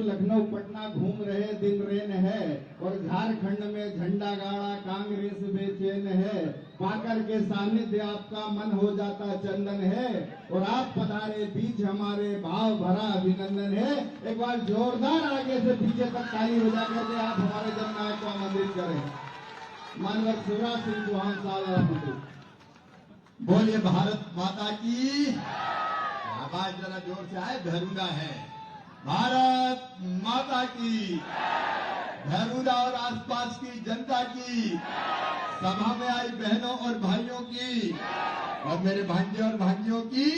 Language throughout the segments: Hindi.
लखनऊ पटना घूम रहे दिन रेन है और झारखंड में झंडा गाड़ा कांग्रेस बेचैन है। पाकर के सानिध्य आपका मन हो जाता चंदन है और आप पधारे बीच हमारे भाव भरा अभिनंदन है। एक बार जोरदार आगे से पीछे तक ताली बजा करके आप हमारे जननायक को आमंत्रित करें। मानव शिवराज सिंह चौहान साहब मंत्री। बोलिए भारत माता की। आवाज जरा जोर से आए, भैरूदा है। भारत माता की, भैरूदा और आसपास की जनता की, सभा में आई बहनों और भाइयों की और मेरे भांजे और भांजियों की।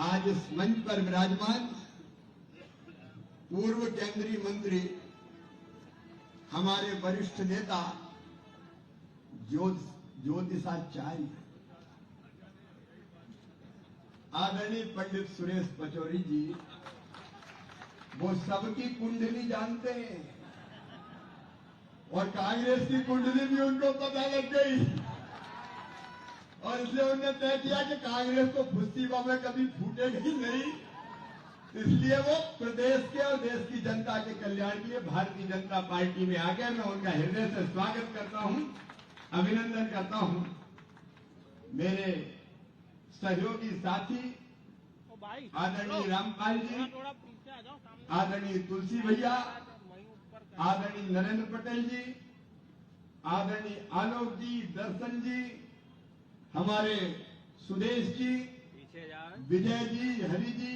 आज इस मंच पर विराजमान पूर्व केंद्रीय मंत्री, हमारे वरिष्ठ नेता ज्योतिषाचार्य आदरणीय पंडित सुरेश पचौरी जी, वो सबकी कुंडली जानते हैं और कांग्रेस की कुंडली भी उनको पता लग गई और इसलिए उन्होंने तय किया कि कांग्रेस को फुस्तीबा में कभी फूटेगी नहीं। इसलिए वो प्रदेश के और देश की जनता के कल्याण के लिए भारतीय जनता पार्टी में आ गए। मैं उनका हृदय से स्वागत करता हूं, अभिनंदन करता हूं। मेरे सहयोगी साथी आदरणीय रामपाल जी, आदरणीय तुलसी भैया, आदरणीय नरेंद्र पटेल जी, आदरणीय आलोक जी, दर्शन जी, हमारे सुदेश जी, विजय जी, हरि जी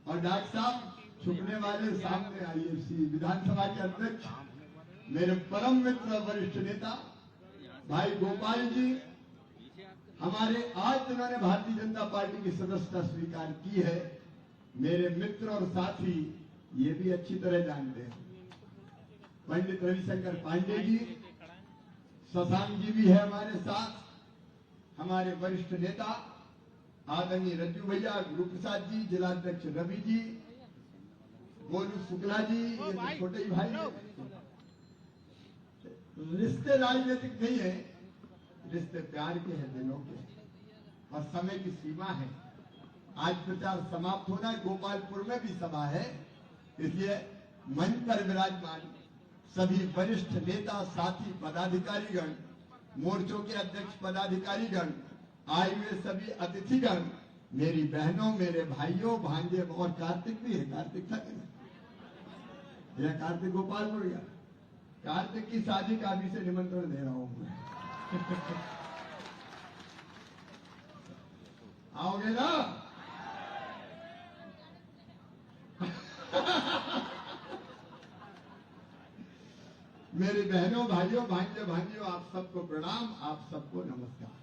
और डॉक्टर साहब छुपने वाले सामने आईएफसी विधानसभा के अध्यक्ष, मेरे परम मित्र वरिष्ठ नेता भाई गोपाल जी, हमारे आज जिन्होंने भारतीय जनता पार्टी की सदस्यता स्वीकार की है, मेरे मित्र और साथी, ये भी अच्छी तरह जानते हैं। पंडित रविशंकर पांडे जी, शशांक जी भी है हमारे साथ, हमारे वरिष्ठ नेता आदरणीय रज्जू भैया, गुरु प्रसाद जी, जिलाध्यक्ष रवि जी, गोलू शुक्ला जी, ये तो छोटे ही भाई हैं। रिश्ते राजनीतिक नहीं है, रिश्ते प्यार के हैं, दिलों के और समय की सीमा है। आज प्रचार समाप्त होना है, गोपालपुर में भी सभा है, इसलिए मंच पर विराजमान सभी वरिष्ठ नेता, साथी, पदाधिकारीगण, मोर्चों के अध्यक्ष पदाधिकारीगण, आए हुए सभी अतिथिगण, मेरी बहनों, मेरे भाइयों, भांजे और कार्तिक भी है। कार्तिक था या कार्तिक गोपालपुर या कार्तिक की शादी का अभी से निमंत्रण दे रहा हूं मैं। आओगे ना? मेरी बहनों, भाइयों, भांजे भांजियों, आप सबको प्रणाम, आप सबको नमस्कार।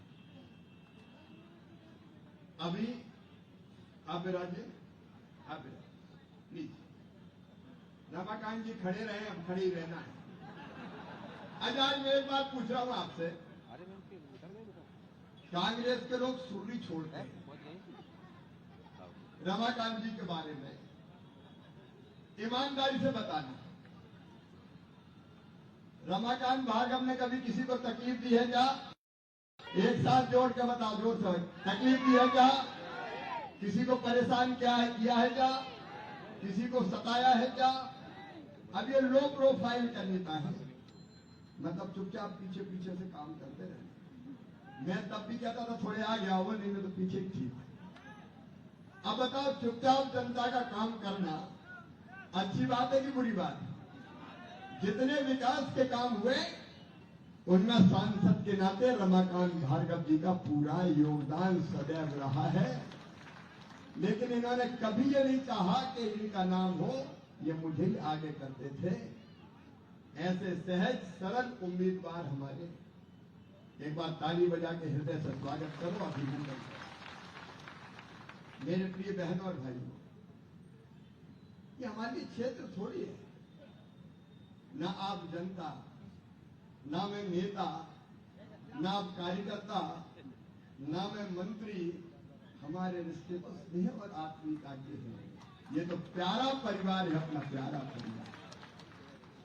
अभी आप विराजे, आप प्लीज। रमाकांत जी खड़े रहे, अब खड़े ही रहना है। आज मैं एक बात पूछ रहा हूं आपसे, कांग्रेस के लोग सुर्री छोड़ते हैं रमाकांत जी के बारे में, ईमानदारी से बताना, रमाकांत भागम ने कभी किसी को तकलीफ दी है क्या? एक साथ जोड़ के बताओ, जोर से। तकलीफ दी है क्या? किसी को परेशान किया है क्या? किसी को सताया है क्या? अब ये लो प्रोफाइल का नेता है, मतलब चुपचाप पीछे पीछे से काम करते रहे। मैं तब भी कहता था थोड़े आगे आओ, नहीं मैं तो पीछे ही ठीक। अब बताओ, चुपचाप जनता का काम करना अच्छी बात है कि बुरी बात है? जितने विकास के काम हुए उनमें सांसद के नाते रमाकांत भार्गव जी का पूरा योगदान सदैव रहा है, लेकिन इन्होंने कभी ये नहीं चाहा कि इनका नाम हो, ये मुझे ही आगे करते थे। ऐसे सहज सरल उम्मीदवार हमारे, एक बार ताली बजा के हृदय से स्वागत करो, अभिनंदन करो। मेरे प्रिय बहनों और भाइयों, ये हमारे लिए क्षेत्र थोड़ी है, ना आप जनता, ना मैं नेता, ना आप कार्यकर्ता, ना मैं मंत्री, हमारे रिश्ते तो स्नेह और आत्मीयता के हैं। ये तो प्यारा परिवार है, अपना प्यारा परिवार।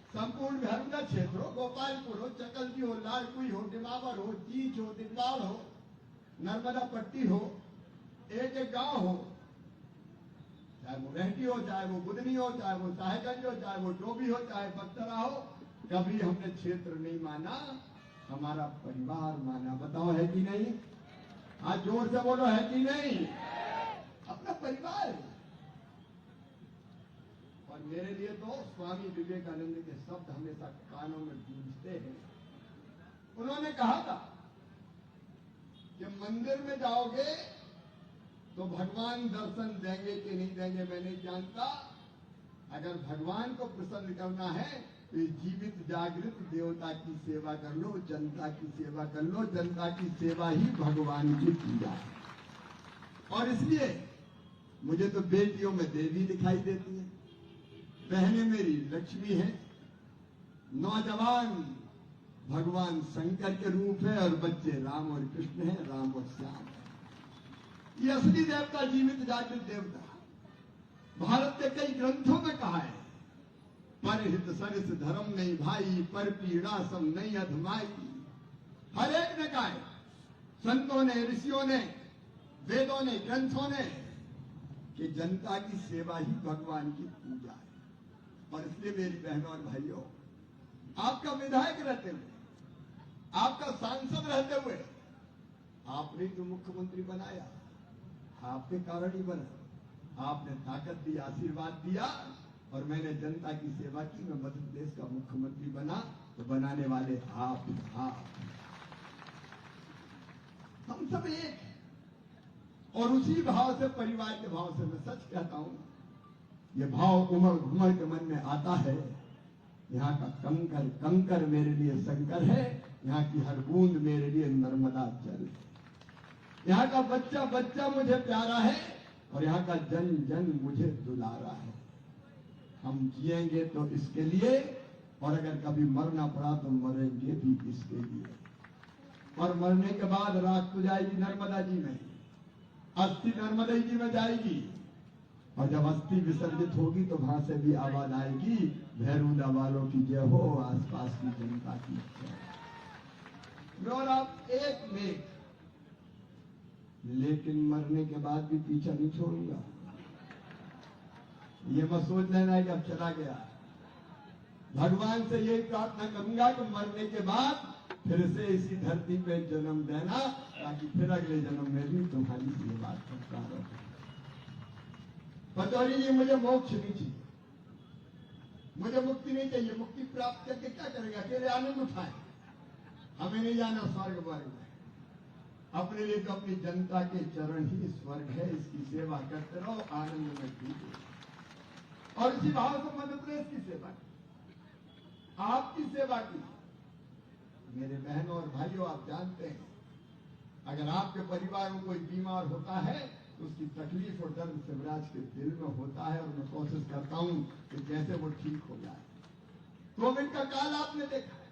संपूर्ण भैरूदा क्षेत्र हो, गोपालपुर हो, चकलदी हो, लालकुई हो, डिमावर हो, चीच हो, दिगवाल हो, नर्मदा पट्टी हो, एक एक गांव हो, चाहे वो रेहटी हो, चाहे वो बुधनी हो, चाहे वो साहेबगंज हो, चाहे वो डोभी हो, चाहे बक्सरा हो, कभी हमने क्षेत्र नहीं माना, हमारा परिवार माना। बताओ है कि नहीं? आज जोर से बोलो, है कि नहीं? अपना परिवार है। और मेरे लिए तो स्वामी विवेकानंद के शब्द हमेशा कानों में गूंजते हैं। उन्होंने कहा था कि मंदिर में जाओगे तो भगवान दर्शन देंगे कि नहीं देंगे मैं नहीं जानता, अगर भगवान को प्रसन्न करना है तो जीवित जागृत देवता की सेवा कर लो, जनता की सेवा कर लो। जनता की सेवा ही भगवान की पूजा है। और इसलिए मुझे तो बेटियों में देवी दिखाई देती है, बहनें मेरी लक्ष्मी है, नौजवान भगवान शंकर के रूप है, और बच्चे राम और कृष्ण हैं, राम और श्याम है। ये असली देवता, जीवित जागृत देवता। भारत के कई ग्रंथों में कहा है, पर हित सरिस धर्म नहीं भाई, पर पीड़ा सम नहीं अधमाई। हर एक ने कहा है, संतों ने, ऋषियों ने, वेदों ने, ग्रंथों ने, कि जनता की सेवा ही भगवान की पूजा है। और इसलिए मेरी बहनों और भाइयों, आपका विधायक रहते हुए, आपका सांसद रहते हुए, आपने जो मुख्यमंत्री बनाया, आपके कारण ही बना। आपने ताकत दी, आशीर्वाद दिया, और मैंने जनता की सेवा की। मैं मध्य प्रदेश का मुख्यमंत्री बना, तो बनाने वाले आप। हम सब एक हैं। और उसी भाव से, परिवार के भाव से मैं सच कहता हूं, ये भाव उमड़ घुमड़ के मन में आता है। यहाँ का कंकर कंकर मेरे लिए शंकर है, यहाँ की हर बूंद मेरे लिए नर्मदा जल है। यहाँ का बच्चा बच्चा मुझे प्यारा है, और यहाँ का जन जन मुझे दुलारा है। हम जिएंगे तो इसके लिए, और अगर कभी मरना पड़ा तो मरेंगे भी इसके लिए। और मरने के बाद राख तो जाएगी नर्मदा जी में, अस्थि नर्मदा जी में जाएगी। और जब अस्थि विसर्जित होगी तो वहां से भी आवाज आएगी, भैरूदा वालों की जय हो, आसपास की जनता की जय। और आप एक में, लेकिन मरने के बाद भी पीछा नहीं छोड़ूंगा। ये मत सोच लेना कि अब चला गया। भगवान से यही प्रार्थना करूंगा कि मरने के बाद फिर से इसी धरती पे जन्म देना, ताकि फिर अगले जन्म में भी तुम्हारी सेवा करता रहूं। पचौरी जी, मुझे मोक्ष नहीं चाहिए, मुझे मुक्ति नहीं चाहिए। मुक्ति प्राप्त करके क्या करेगा? तेरे आनंद उठाए, हमें नहीं जाना स्वर्ग वर्ग में। अपने लिए तो अपनी जनता के चरण ही स्वर्ग है। इसकी सेवा करते रहो, आनंद में जीते। और इसी भाव से मध्य प्रदेश की सेवा की, आपकी सेवा की। मेरे बहनों और भाइयों, आप जानते हैं, अगर आपके परिवार में कोई बीमार होता है तो उसकी तकलीफ और दर्द शिवराज के दिल में होता है, और मैं कोशिश करता हूं कि कैसे वो ठीक हो जाए। कोविड का काल आपने देखा है,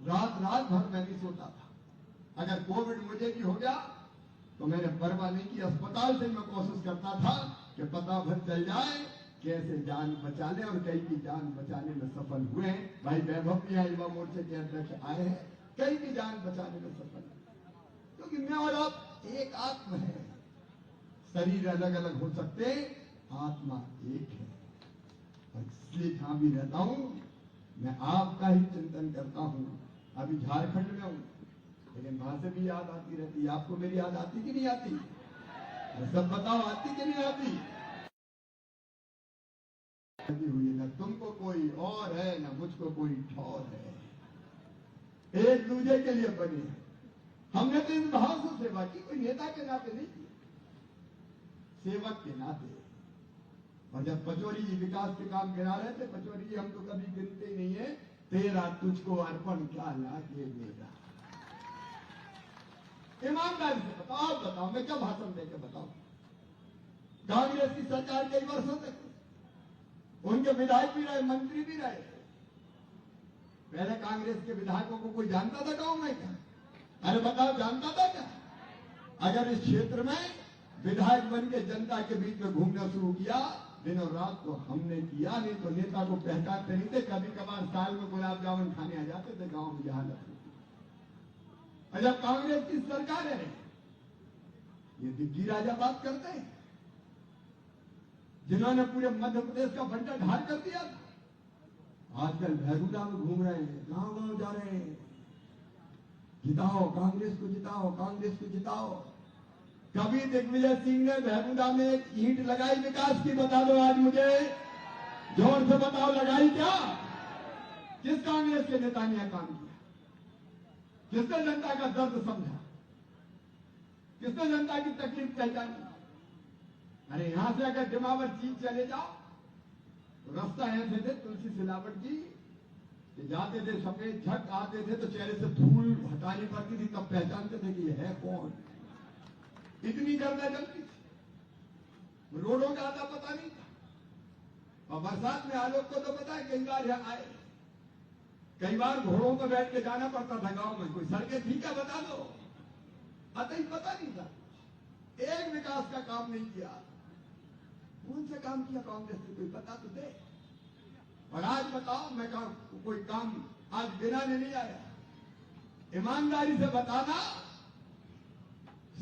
रात रात भर मैं नहीं सोता था। अगर कोविड मुझे भी हो गया तो मैंने परवाह नहीं की। अस्पताल से मैं कोशिश करता था कि पता भर चल जाए, कैसे जान बचा ले। और कई की जान बचाने में सफल हुए हैं। भाई वैभव भी युवा मोर्चे के अध्यक्ष आए हैं, कई की जान बचाने में सफल है। क्योंकि मैं और आप एक आत्मा है। शरीर अलग अलग हो सकते, आत्मा एक है। और इसलिए जहां भी रहता हूं, मैं आपका ही चिंतन करता हूं। अभी झारखंड में हूं, लेकिन वहां से भी याद आती रहती है। आपको मेरी याद आती कि नहीं आती? सब बताओ, आती कि नहीं आती? हुई ना तुमको कोई और है, ना मुझको कोई ठौर है, एक दूसरे के लिए बने। हमने तो इस भाव से सेवा की, कोई नेता के नाते नहीं की, सेवक के नाते। और जब पचौरी जी विकास के काम गिना रहे थे, पचौरी जी हम तो कभी गिनते ही नहीं है, तेरा तुझको अर्पण क्या लागे मेरा। ईमानदारी से बताओ, बताओ मैं क्या भाषण देकर बताऊं? कांग्रेस की सरकार कई वर्षों तक, उनके विधायक भी रहे, मंत्री भी रहे। पहले कांग्रेस के विधायकों को कोई जानता था गांव में क्या? अरे बताओ, जानता था क्या? अगर इस क्षेत्र में विधायक बन के जनता के बीच में घूमना शुरू किया दिन और रात, तो हमने किया। नहीं तो नेता को पहचानते नहीं थे। कभी कभार साल में गुलाब जामुन खाने आ जाते थे गांव में, जहां होती। और जब कांग्रेस की सरकार है, ये दिग्गी राजा बात करते हैं। जिन्होंने पूरे मध्य प्रदेश का बंटा ढाल कर दिया था, आजकल भैरूदा में घूम रहे हैं, गांव गांव जा रहे हैं, जिताओ कांग्रेस को, जिताओ कांग्रेस को, जिताओ। कभी दिग्विजय सिंह ने भैरूदा में एक ईंट लगाई विकास की? बता दो आज मुझे, जोर से बताओ, लगाई क्या? किस कांग्रेस के नेता ने यह काम किया? किसने जनता का दर्द समझा? किसने जनता की तकलीफ पहचानी? अरे यहां से अगर जमावर चीज चले जाओ तो रास्ता ऐसे थे तुलसी सिलावट जी कि जाते थे, सफेद झट आते थे तो चेहरे से धूल हटानी पड़ती थी, तब पहचानते थे कि ये है कौन। इतनी गर्दा जलती थी, रोडों का आता पता नहीं था। और बरसात में आलोक को तो पता है, कई बार यहाँ आए, कई बार घोड़ों पर बैठ के जाना पड़ता था गांव में। कोई सड़कें थी क्या? बता दो। अतः पता नहीं था, एक विकास का काम नहीं किया। कौन सा काम किया कांग्रेस ने? कोई पता तो दे। और आज बताओ, मैं कोई काम आज गिनाने नहीं आया, ईमानदारी से बताना,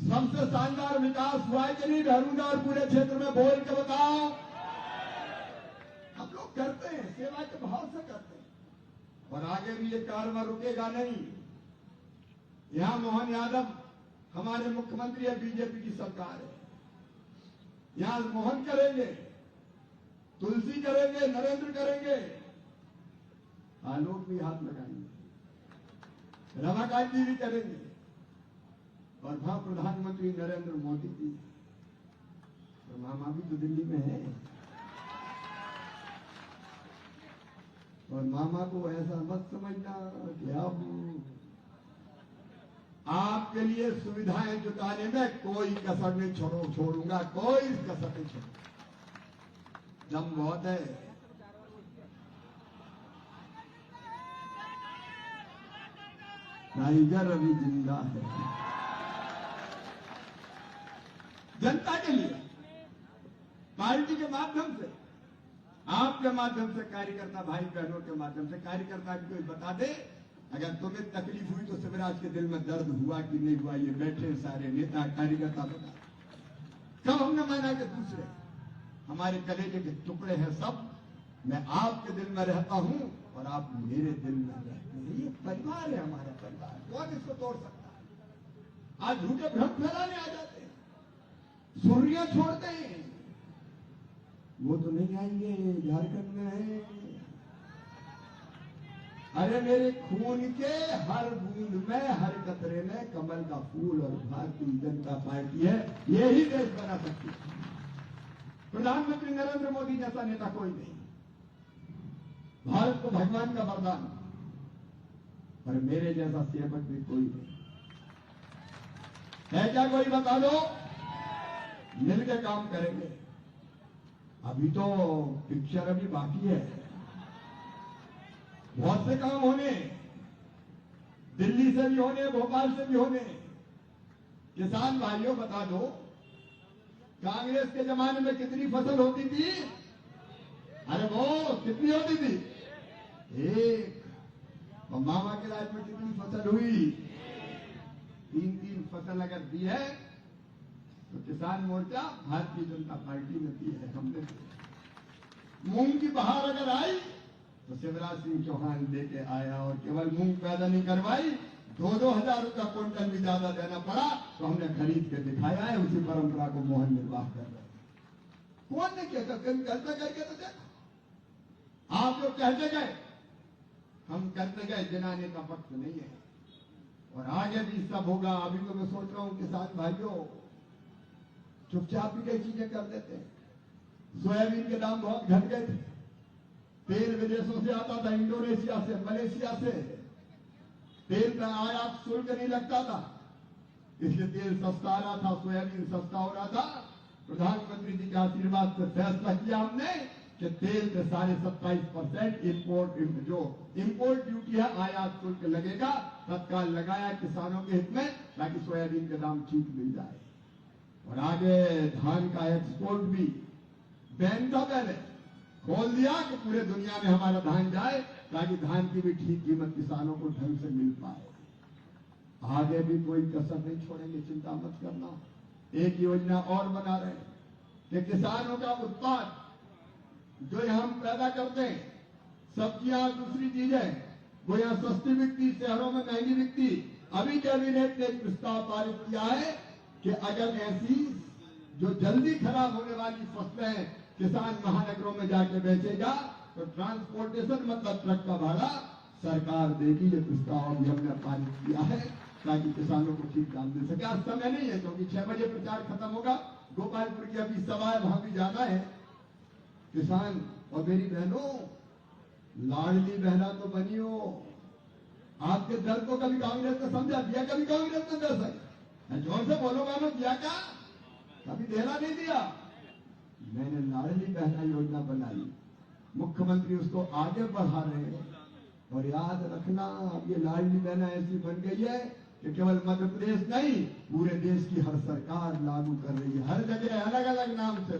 सबसे शानदार विकास हुआ है कि नहीं भैरूदा और पूरे क्षेत्र में? बोल के बताओ। हम लोग करते हैं, सेवा के भाव से करते हैं, और आगे भी ये कारवां रुकेगा नहीं। यहां मोहन यादव हमारे मुख्यमंत्री है, बीजेपी की सरकार है। यहां मोहन करेंगे, तुलसी करेंगे, नरेंद्र करेंगे, आलोक भी हाथ लगाएंगे, रमाकांत जी भी करेंगे, और वहां प्रधानमंत्री नरेंद्र मोदी जी, तो मामा भी तो दिल्ली में है। और मामा को ऐसा मत समझना कि अब आपके लिए सुविधाएं जुटाने में कोई कसर नहीं छोड़ूंगा, कोई कसर नहीं छोड़ूंगा। दम बहुत है। टाइगर अभी जिंदा है। जनता के लिए, पार्टी के माध्यम से, आपके माध्यम से, कार्यकर्ता भाई बहनों के माध्यम से, कार्यकर्ता भी कोई बता दे, अगर तुम्हें तकलीफ हुई तो शिवराज के दिल में दर्द हुआ कि नहीं हुआ? ये बैठे सारे नेता कार्यकर्ता बता। कब हमने माना कि दूसरे हमारे कलेजे के टुकड़े हैं सब? मैं आपके दिल में रहता हूं और आप मेरे दिल में रहते हैं। ये परिवार है, हमारा परिवार, कौन इसको तोड़ सकता है? आज झूठे भ्रम फैलाने आ जाते हैं, सुर्रियां छोड़ते हैं, वो तो नहीं आएंगे, झारखंड में है। अरे मेरे खून के हर बूंद में, हर कतरे में कमल का फूल और भारतीय जनता पार्टी है। यही देश बना सकती है। प्रधानमंत्री नरेंद्र मोदी जैसा नेता कोई नहीं। भारत को भगवान का वरदान, पर मेरे जैसा सेवक भी कोई नहीं है। क्या कोई? बता दो। मिलकर काम करेंगे। अभी तो पिक्चर अभी बाकी है, बहुत से काम होने, दिल्ली से भी होने, भोपाल से भी होने। किसान भाइयों बता दो, कांग्रेस के जमाने में कितनी फसल होती थी? अरे वो कितनी होती थी? एक। और मामा के राज में कितनी फसल हुई? 3-3 फसल अगर दी है तो किसान मोर्चा भारतीय जनता पार्टी ने दी है, हमने दी। मूंग की बहार अगर आई तो शिवराज सिंह चौहान लेके आया, और केवल मूंग पैदा नहीं करवाई, 2-2 हजार रुपया क्विंटल भी ज्यादा देना पड़ा तो हमने खरीद के दिखाया है। उसी परंपरा को मोहन निर्वाह कर रहे हैं। कौन ने किया? करते करके तो देखो। आप लोग कहते गए, हम करते गए, जिनाने का वक्त नहीं है, और आगे भी सब होगा। अभी तो मैं सोच रहा हूं किसान भाइयों, चुपचाप भी कई चीजें कर देते हैं। सोयाबीन के दाम बहुत घट गए थे, तेल विदेशों से आता था, इंडोनेशिया से, मलेशिया से। तेल का आयात शुल्क नहीं लगता था, इसलिए तेल सस्ता आ रहा था, सोयाबीन सस्ता हो रहा था। प्रधानमंत्री जी के आशीर्वाद से फैसला किया हमने कि तेल पे 27.5% इम्पोर्ट ड्यूटी है, आयात शुल्क लगेगा, तत्काल लगाया किसानों के हित में, ताकि सोयाबीन के दाम ठीक मिल जाए। और आगे धान का एक्सपोर्ट भी बैन था, पहले खोल दिया कि पूरे दुनिया में हमारा धान जाए, ताकि धान की भी ठीक कीमत किसानों को ढंग से मिल पाए। आगे भी कोई कसर नहीं छोड़ेंगे, चिंता मत करना। एक योजना और बना रहे हैं, कि किसानों का उत्पाद जो यहाँ हम पैदा करते हैं, सब्जियां, दूसरी चीजें, वो यहाँ सस्ती बिकती, शहरों में महंगी बिकती। अभी कैबिनेट ने एक प्रस्ताव पारित किया है कि अगर ऐसी जो जल्दी खराब होने वाली फसलें हैं किसान महानगरों में जाके बेचेगा तो ट्रांसपोर्टेशन मतलब ट्रक का भाड़ा सरकार देगी। ये प्रस्ताव अभी हमने पारित किया है ताकि किसानों को ठीक दाम दे सके। आज समय नहीं है क्योंकि 6 बजे प्रचार खत्म होगा। गोपालपुर की अभी सभा है, वहां भी जाना है। किसान और मेरी बहनों, लाडली बहना तो बनी हो। आपके दर्द को कभी कांग्रेस ने समझा? दिया कभी कांग्रेस ने दर्द? जोर से बोलो मानो, दिया क्या? कभी देना नहीं दिया। मैंने लाडली बहना योजना बनाई, मुख्यमंत्री उसको आगे बढ़ा रहे हैं। और याद रखना, अब ये लाडली बहना ऐसी बन गई है कि केवल मध्य प्रदेश नहीं, पूरे देश की हर सरकार लागू कर रही है। हर जगह अलग अलग नाम से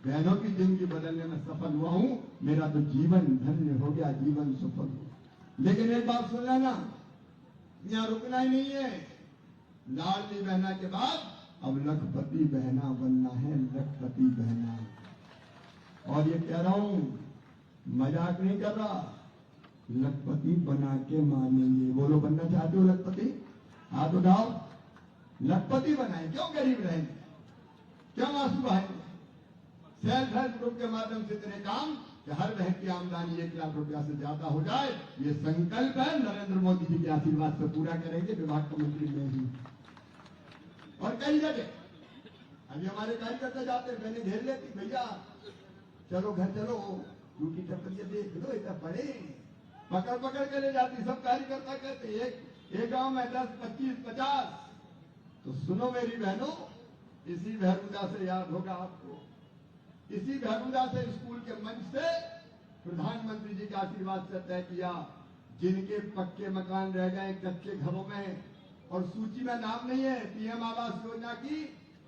बहनों की जिंदगी बदलने में सफल हुआ हूं। मेरा तो जीवन धन्य हो गया, जीवन सफल हो। लेकिन एक बात सुन लेना, यहाँ रुकना ही नहीं है। लाडली बहना के बाद अब लखपति बहना बनना है, लखपति बहना। और ये कह रहा हूं, मजाक नहीं कर रहा, लखपति बना के मानेंगे। बोलो, बनना चाहते हो लखपति? हाथ उठाओ। लखपति बनाए, क्यों गरीब रहेंगे, क्यों आंसू बहाएंगे? सेल्फ हेल्प ग्रुप के माध्यम से तेरे काम कि हर बहन की आमदनी 1 लाख रुपया से ज्यादा हो जाए, ये संकल्प है। नरेंद्र मोदी जी के आशीर्वाद से पूरा करेंगे, विभाग का मंत्री में ही। और कई जगह अभी हमारे कार्यकर्ता जाते, मैंने घेर लेती, भैया चलो घर चलो, ड्यूटी टपरिया देख लो, इतना पढ़े, पकड़ पकड़ के ले जाती। सब कार्यकर्ता कहते एक गांव में 10, 25, 50। तो सुनो मेरी बहनों, इसी बहरूदा से याद होगा आपको, इसी बहरूदा से स्कूल के मंच से प्रधानमंत्री जी के आशीर्वाद से तय किया, जिनके पक्के मकान रह गए कच्चे घरों में और सूची में नाम नहीं है पीएम आवास योजना की,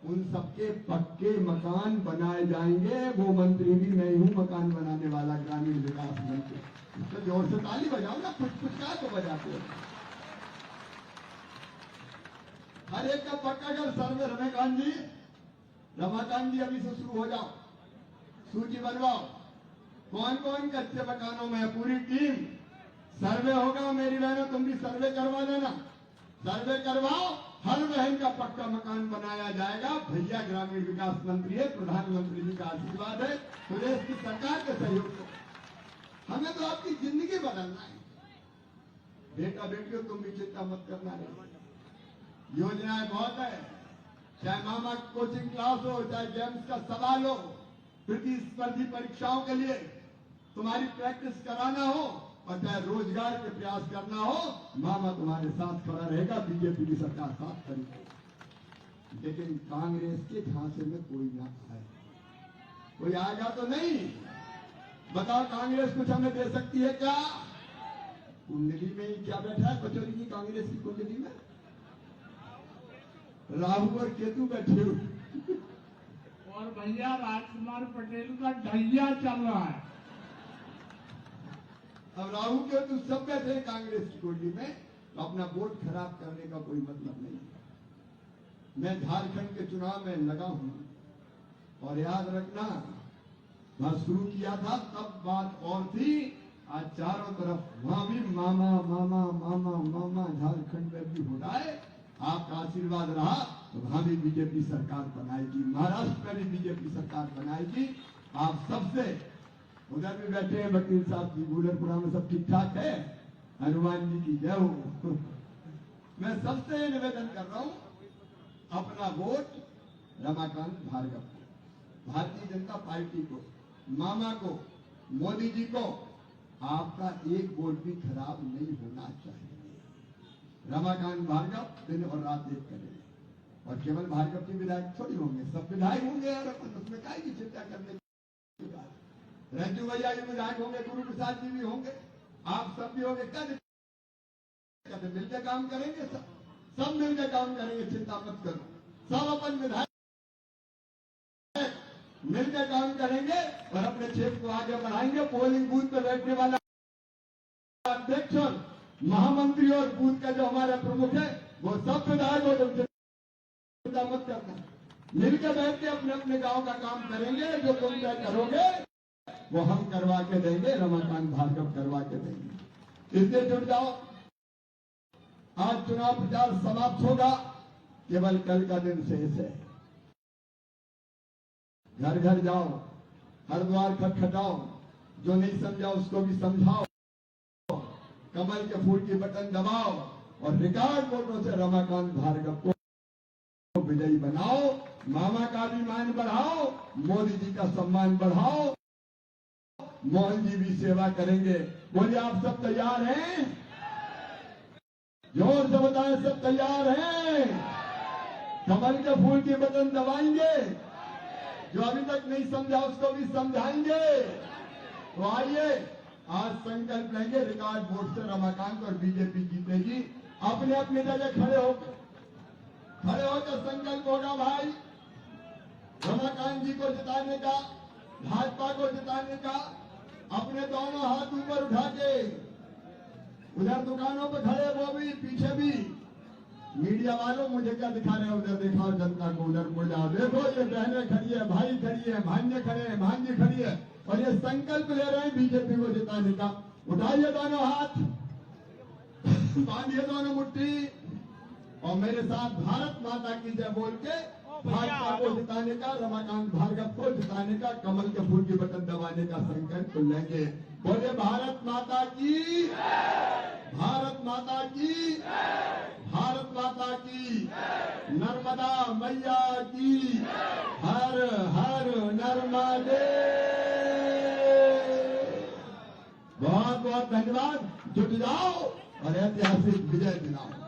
उन सबके पक्के मकान बनाए जाएंगे। वो मंत्री भी मैं हूं, मकान बनाने वाला, ग्रामीण विकास मंत्री। तो जोर से ताली बजाओ ना, कुछ का तो बजाते हो। हर एक का पक्का घर सर्वे, रमाकांत जी अभी से शुरू हो जाओ, सूची बनवाओ, कौन कौन कच्चे मकानों में है, पूरी टीम सर्वे होगा। मेरी बहनों, तुम भी सर्वे करवा देना, सर्वे करवाओ, हर बहन का पक्का मकान बनाया जाएगा। भैया ग्रामीण विकास मंत्री है, प्रधानमंत्री जी का आशीर्वाद है, प्रदेश की सरकार के सहयोग से हमें तो आपकी जिंदगी बदलना है। बेटा बेटियों, तुम भी चिंता मत करना नहीं, योजनाएं बहुत है। चाहे मामा कोचिंग क्लास हो, चाहे जेम्स का सवाल हो, प्रतिस्पर्धी परीक्षाओं के लिए तुम्हारी प्रैक्टिस कराना हो, और चाहे रोजगार के प्रयास करना हो, मामा तुम्हारे साथ खड़ा रहेगा। बीजेपी की सरकार साथ करेगी। लेकिन कांग्रेस के झांसे में कोई ना आए। कोई आएगा तो नहीं? बताओ, कांग्रेस कुछ हमें दे सकती है क्या? कुंडली में ही क्या बैठा है कचौरी की? कांग्रेस की कुंडली में राहु और केतु बैठे हुए। और भैया राजकुमार पटेल का ढैया चल रहा है। अब राहु केतु सब बैठे हैं कांग्रेस की कुंडली में, तो अपना वोट खराब करने का कोई मतलब नहीं। मैं झारखंड के चुनाव में लगा हूं, और याद रखना, वहां शुरू किया था तब बात और थी, आज चारों तरफ वहां भी मामा मामा मामा मामा। झारखंड में भी हो रहा है, आपका आशीर्वाद रहा तो वहां भी बीजेपी सरकार बनाएगी, महाराष्ट्र में भी बीजेपी सरकार बनाएगी। आप सबसे, उधर भी बैठे हैं वकील साहब जी, गुलरपुरा में सब ठीक ठाक है, हनुमान जी की जय हो। मैं सबसे निवेदन कर रहा हूं, अपना वोट रमाकांत भार्गव को, भारतीय जनता पार्टी को, मामा को, मोदी जी को। आपका एक वोट भी खराब नहीं होना चाहिए। रमाकांत भार्गव दिन और रात एक करेंगे, और केवल भार्गव के विधायक थोड़ी होंगे, सब विधायक होंगे। और अपन उसमें काय की चिंता करने की बात? रंजू भैया भी विधायक होंगे, गुरु प्रसाद जी भी होंगे, आप सब भी होंगे। क्या मिलकर काम करेंगे? सब मिलकर काम करेंगे, चिंता मत करो। सब अपन विधायक मिलकर काम करेंगे और अपने क्षेत्र को आगे बढ़ाएंगे। पोलिंग बूथ पे बैठने वाला अध्यक्ष और महामंत्री और बूथ का जो हमारा प्रमुख है, वो सब विधायक हो, चिंता मत करना। मिलकर बैठ के अपने अपने गांव का काम करेंगे। जो तुम तय करोगे वो हम करवा के देंगे, रमाकांत भार्गव करवा के देंगे। इसलिए जुड़ जाओ। आज चुनाव प्रचार समाप्त होगा, केवल कल का दिन शेष है। घर घर जाओ, हर द्वार खटखटाओ, जो नहीं समझा उसको भी समझाओ, कमल के फूल की बटन दबाओ और रिकॉर्ड वोटों से रमाकांत भार्गव को विजयी बनाओ। मामा का भी मान बढ़ाओ, मोदी जी का सम्मान बढ़ाओ, मोहन जी भी सेवा करेंगे। बोलिए, आप सब तैयार हैं? जोर से बताएं, सब तैयार हैं? कमल के फूल की बटन दबाएंगे। जो अभी तक नहीं समझा उसको भी समझाएंगे। तो आइए आज संकल्प लेंगे, रिकॉर्ड वोट से रमाकांत और बीजेपी जीतेगी। अपने अपने जगह खड़े होकर संकल्प होगा भाई, रमाकांत जी को जिताने का, भाजपा को जिताने का। अपने दोनों हाथ ऊपर उठा के, उधर दुकानों पर खड़े वो भी, पीछे भी। मीडिया वालों मुझे क्या दिखा रहे हो? उधर दिखाओ जनता को, उधर मुड़ जाओ। देखो ये बहनें खड़ी है, भाई खड़ी है, भांजे खड़े हैं, भांजी खड़ी है और ये संकल्प ले रहे हैं बीजेपी को जिताने का। उठाइए दोनों हाथ, बांधिए दोनों मुट्ठी और मेरे साथ भारत माता की जय बोल के भाजपा को जिताने का, रमाकांत भार्गव को जिताने का, कमल के फूल की बटन दबाने का संकल्प लेंगे। बोले भारत माता की, भारत माता की, भारत माता की, नर्मदा मैया की, हर हर नर्मदे। बहुत बहुत धन्यवाद। जुट जाओ और ऐतिहासिक विजय दिलाओ।